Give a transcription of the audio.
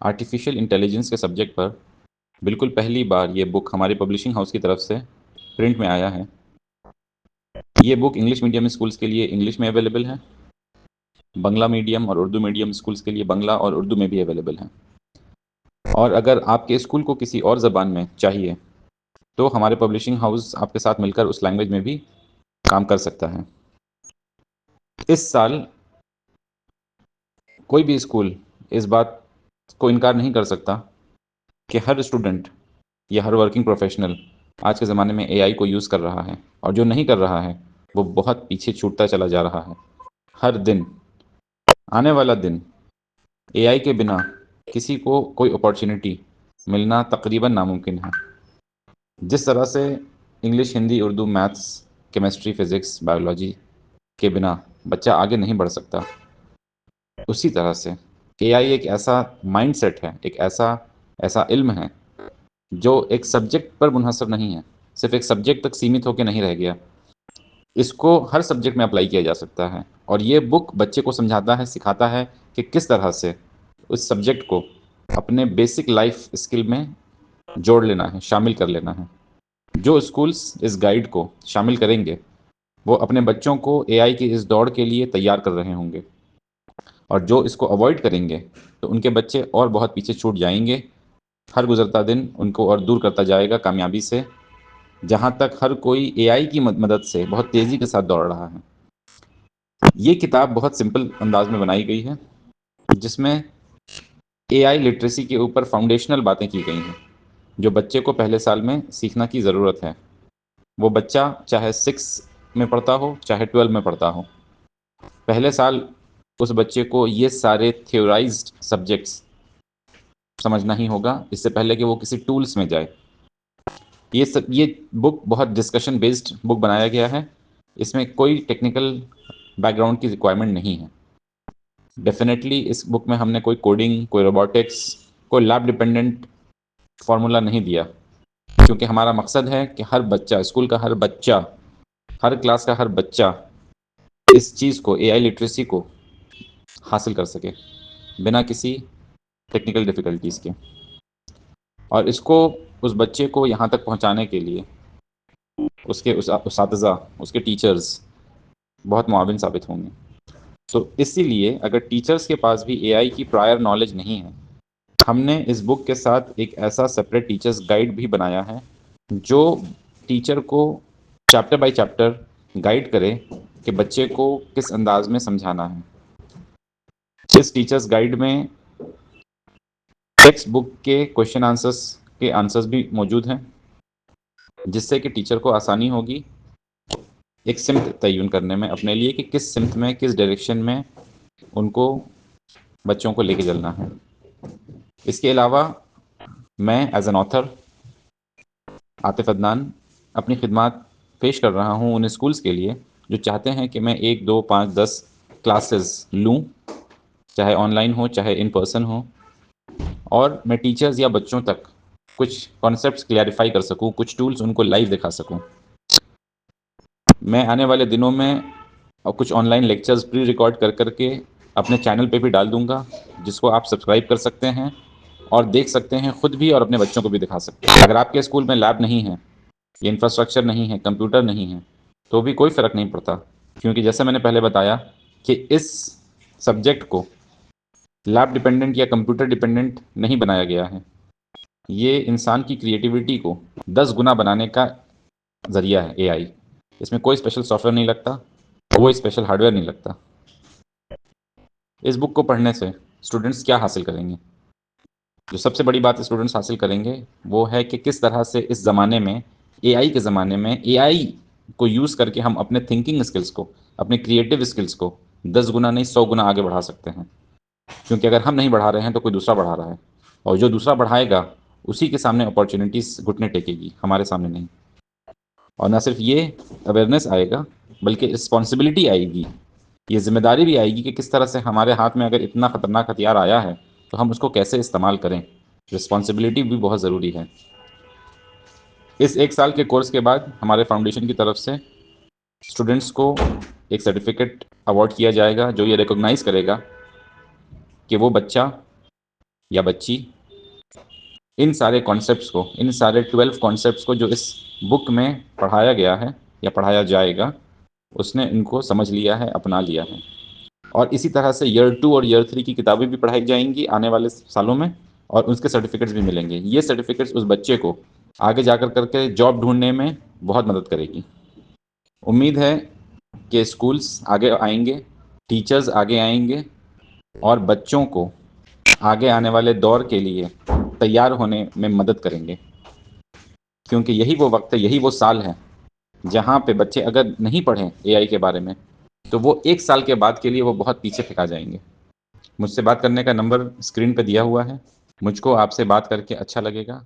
Artificial intelligence کے subject پر بالکل پہلی بار یہ بک ہماری پبلشنگ ہاؤس کی طرف سے پرنٹ میں آیا ہے۔ یہ بک انگلش میڈیم اسکولز کے لیے انگلش میں اویلیبل ہے، بنگلہ میڈیم اور اردو میڈیم اسکولز کے لیے بنگلہ اور اردو میں بھی اویلیبل ہے، اور اگر آپ کے اسکول کو کسی اور زبان میں چاہیے تو ہمارے پبلشنگ ہاؤس آپ کے ساتھ مل کر اس لینگویج میں بھی کام کر سکتا ہے۔ اس سال کوئی بھی اسکول اس بات کو انکار نہیں کر سکتا کہ ہر اسٹوڈنٹ یا ہر ورکنگ پروفیشنل آج کے زمانے میں اے آئی کو یوز کر رہا ہے، اور جو نہیں کر رہا ہے وہ بہت پیچھے چھوٹتا چلا جا رہا ہے۔ ہر دن آنے والا دن اے آئی کے بنا کسی کو کوئی اپارچونٹی ملنا تقریباً ناممکن ہے۔ جس طرح سے English, Hindi, Urdu, maths, chemistry, physics, biology کے بنا بچہ آگے نہیں بڑھ سکتا، اسی طرح سے اے آئی ایک ایسا مائنڈ سیٹ ہے، ایک ایسا علم ہے جو ایک سبجیکٹ پر منحصر نہیں ہے، صرف ایک سبجیکٹ تک سیمت ہو کے نہیں رہ گیا، اس کو ہر سبجیکٹ میں اپلائی کیا جا سکتا ہے۔ اور یہ بک بچے کو سمجھاتا ہے، سکھاتا ہے کہ کس طرح سے اس سبجیکٹ کو اپنے بیسک لائف اسکل میں جوڑ لینا ہے، شامل کر لینا ہے۔ جو اسکولز اس گائیڈ کو شامل کریں گے وہ اپنے بچوں کو اے آئی کی اس دوڑ کے لیے تیار کر رہے ہوں گے، اور جو اس کو اوائڈ کریں گے تو ان کے بچے اور بہت پیچھے چھوٹ جائیں گے۔ ہر گزرتا دن ان کو اور دور کرتا جائے گا کامیابی سے، جہاں تک ہر کوئی اے آئی کی مدد سے بہت تیزی کے ساتھ دوڑ رہا ہے۔ یہ کتاب بہت سمپل انداز میں بنائی گئی ہے، جس میں اے آئی لٹریسی کے اوپر فاؤنڈیشنل باتیں کی گئی ہیں جو بچے کو پہلے سال میں سیکھنا کی ضرورت ہے۔ وہ بچہ چاہے 6 میں پڑھتا ہو چاہے 12 میں پڑھتا ہو، پہلے سال اس بچے کو یہ سارے تھیورائزڈ سبجیکٹس سمجھنا ہی ہوگا، اس سے پہلے کہ وہ کسی ٹولز میں جائے۔ یہ بک بہت ڈسکشن بیسڈ بک بنایا گیا ہے، اس میں کوئی ٹیکنیکل بیک گراؤنڈ کی ریکوائرمنٹ نہیں ہے۔ ڈیفینیٹلی اس بک میں ہم نے کوئی کوڈنگ، کوئی روبوٹکس، کوئی لیب ڈپینڈنٹ فارمولا نہیں دیا، کیونکہ ہمارا مقصد ہے کہ ہر بچہ، اسکول کا ہر بچہ، ہر کلاس کا ہر بچہ اس چیز کو، اے آئی لٹریسی کو حاصل کر سکے بنا کسی ٹیکنیکل ڈیفیکلٹیز کے۔ اور اس کو، اس بچے کو یہاں تک پہنچانے کے لیے اس کے اساتذہ، اس کے ٹیچرز بہت معاون ثابت ہوں گے۔ تو اسی لیے اگر ٹیچرز کے پاس بھی اے آئی کی پرائر نالج نہیں ہے، ہم نے اس بک کے ساتھ ایک ایسا سپریٹ ٹیچرز گائیڈ بھی بنایا ہے جو ٹیچر کو چیپٹر بائی چیپٹر گائیڈ کرے کہ بچے کو کس انداز میں سمجھانا ہے۔ اس ٹیچرز گائیڈ میں ٹیکسٹ بک کے کوشچن آنسرز کے آنسرز بھی موجود ہیں، جس سے کہ ٹیچر کو آسانی ہوگی ایک سمت تعین کرنے میں اپنے لیے کہ کس سمت میں، کس ڈائریکشن میں ان کو بچوں کو لے کے چلنا ہے۔ اس کے علاوہ میں as an author Atif Adnan اپنی خدمات پیش کر رہا ہوں ان اسکولز کے لیے جو چاہتے ہیں کہ میں 1، 2، 5، 10 کلاسز لوں، چاہے آن لائن ہو چاہے ان پرسن ہو، اور میں ٹیچرز یا بچوں تک کچھ کانسیپٹس کلیئریفائی کر سکوں، کچھ ٹولز ان کو لائیو دکھا سکوں۔ میں آنے والے دنوں میں کچھ online lectures pre record کر کے اپنے چینل پہ بھی ڈال دوں گا، جس کو آپ سبسکرائب کر سکتے ہیں اور دیکھ سکتے ہیں خود بھی، اور اپنے بچوں کو بھی دکھا سکتے ہیں۔ اگر آپ کے اسکول میں لیب نہیں ہے، یہ انفراسٹرکچر نہیں ہے، کمپیوٹر نہیں ہے، تو بھی کوئی فرق نہیں پڑتا، کیونکہ جیسے میں نے پہلے بتایا کہ اس سبجیکٹ کو لیب ڈیپینڈنٹ یا کمپیوٹر ڈیپینڈنٹ نہیں بنایا گیا ہے، یہ انسان کی کریٹیوٹی کو 10 گنا بنانے کا ذریعہ ہے اے آئی۔ اس میں کوئی اسپیشل سافٹ ویئر نہیں لگتا، کوئی اسپیشل ہارڈ ویئر نہیں لگتا۔ اس بک کو پڑھنے سے اسٹوڈنٹس کیا حاصل کریں گے؟ جو سب سے بڑی بات اسٹوڈنٹس حاصل کریں گے وہ ہے کہ کس طرح سے اس زمانے میں، اے آئی کے زمانے میں، اے آئی کو یوز کر کے ہم اپنے تھنکنگ اسکلس کو، اپنے کریٹیو اسکلس کو 10 گنا نہیں 100 گنا آگے بڑھا سکتے ہیں۔ کیونکہ اگر ہم نہیں بڑھا رہے ہیں تو کوئی دوسرا بڑھا رہا ہے، اور جو دوسرا بڑھائے گا اسی کے سامنے اپارچونیٹیز گھٹنے ٹیکے گی، ہمارے سامنے نہیں۔ اور نہ صرف یہ اویئرنیس آئے گا بلکہ رسپانسبلٹی آئے گی، یہ ذمہ داری بھی آئے گی کہ کس طرح سے ہمارے ہاتھ میں اگر اتنا خطرناک ہتھیار آیا ہے تو ہم اس کو کیسے استعمال کریں۔ رسپانسبلٹی بھی بہت ضروری ہے۔ اس 1 سال کے کورس کے بعد ہمارے فاؤنڈیشن کی طرف سے اسٹوڈنٹس کو ایک سرٹیفکیٹ ایوارڈ کیا جائے گا جو یہ ریکگنائز کرے گا کہ وہ بچہ یا بچی ان سارے کانسیپٹس کو، ان سارے 12 کانسیپٹس کو جو اس بک میں پڑھایا گیا ہے یا پڑھایا جائے گا، اس نے ان کو سمجھ لیا ہے، اپنا لیا ہے. اور اسی طرح سے ایئر 2 اور ایئر 3 کی کتابیں بھی پڑھائی جائیں گی آنے والے سالوں میں، اور اس کے سرٹیفکیٹس بھی ملیں گے. یہ سرٹیفکیٹس اس بچے کو آگے جا کر کے جاب ڈھونڈنے میں بہت مدد کرے گی. امید ہے کہ اسکولس آگے آئیں گے، ٹیچرز آگے آئیں گے، اور بچوں کو آگے آنے والے دور کے لیے تیار ہونے میں مدد کریں گے. کیونکہ یہی وہ وقت ہے، یہی وہ سال ہے جہاں پہ بچے اگر نہیں پڑھیں اے آئی کے بارے میں تو وہ 1 سال کے بعد کے لیے وہ بہت پیچھے پھینکا جائیں گے. مجھ سے بات کرنے کا نمبر اسکرین پہ دیا ہوا ہے. مجھ کو آپ سے بات کر کے اچھا لگے گا.